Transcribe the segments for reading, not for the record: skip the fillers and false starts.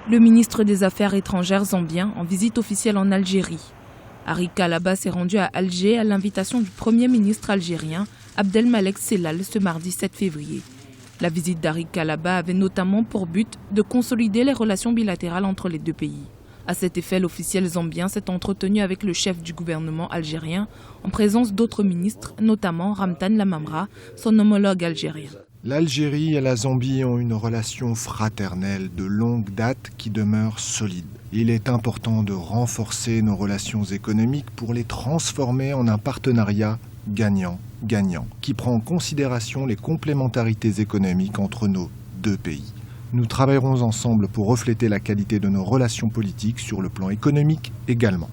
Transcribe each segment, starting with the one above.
Le ministre des Affaires étrangères zambien en visite officielle en Algérie. Hari Kalaba s'est rendu à Alger à l'invitation du Premier ministre algérien Abdelmalek Sellal ce mardi 7 février. La visite d'Hari Kalaba avait notamment pour but de consolider les relations bilatérales entre les deux pays. À cet effet, l'officiel zambien s'est entretenu avec le chef du gouvernement algérien en présence d'autres ministres, notamment Ramtan Lamamra, son homologue algérien. L'Algérie et la Zambie ont une relation fraternelle de longue date qui demeure solide. Il est important de renforcer nos relations économiques pour les transformer en un partenariat gagnant-gagnant qui prend en considération les complémentarités économiques entre nos deux pays. Nous travaillerons ensemble pour refléter la qualité de nos relations politiques sur le plan économique également.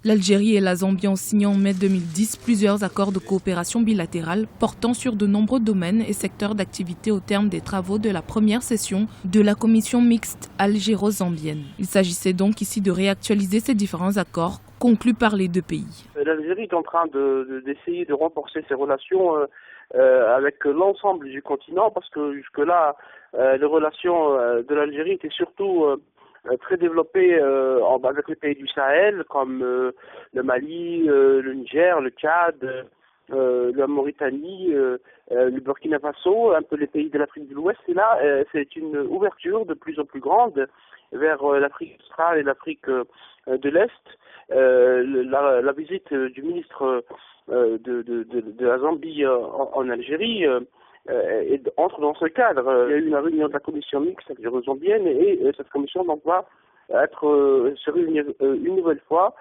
L'Algérie et la Zambie ont signé en mai 2010 plusieurs accords de coopération bilatérale portant sur de nombreux domaines et secteurs d'activité au terme des travaux de la première session de la commission mixte algéro-zambienne. Il s'agissait donc ici de réactualiser ces différents accords conclus par les deux pays. L'Algérie est en train d'essayer de renforcer ses relations avec l'ensemble du continent parce que jusque-là, les relations de l'Algérie étaient surtout très développé avec les pays du Sahel comme le Mali, le Niger, le Tchad, la Mauritanie, le Burkina Faso, un peu les pays de l'Afrique de l'Ouest. Et là, c'est une ouverture de plus en plus grande vers l'Afrique australe et l'Afrique de l'Est. La visite du ministre de la Zambie en Algérie entre dans ce cadre. Il y a eu une réunion de la commission mixte algéro-zambienne et cette commission donc va se réunir une nouvelle fois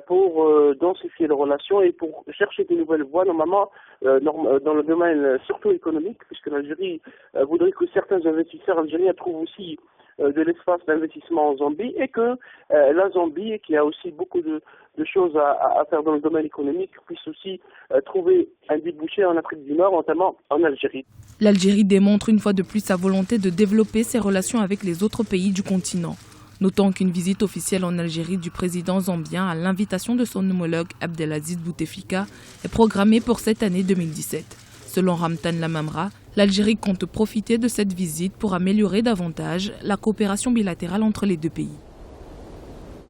pour densifier les relations et pour chercher de nouvelles voies, normalement dans le domaine surtout économique, puisque l'Algérie voudrait que certains investisseurs algériens trouvent aussi de l'espace d'investissement en Zambie et que la Zambie, qui a aussi beaucoup de choses à faire dans le domaine économique, puisse aussi trouver un débouché en Afrique du Nord, notamment en Algérie. L'Algérie démontre une fois de plus sa volonté de développer ses relations avec les autres pays du continent. Notons qu'une visite officielle en Algérie du président zambien à l'invitation de son homologue Abdelaziz Bouteflika est programmée pour cette année 2017. Selon Ramtan Lamamra, l'Algérie compte profiter de cette visite pour améliorer davantage la coopération bilatérale entre les deux pays.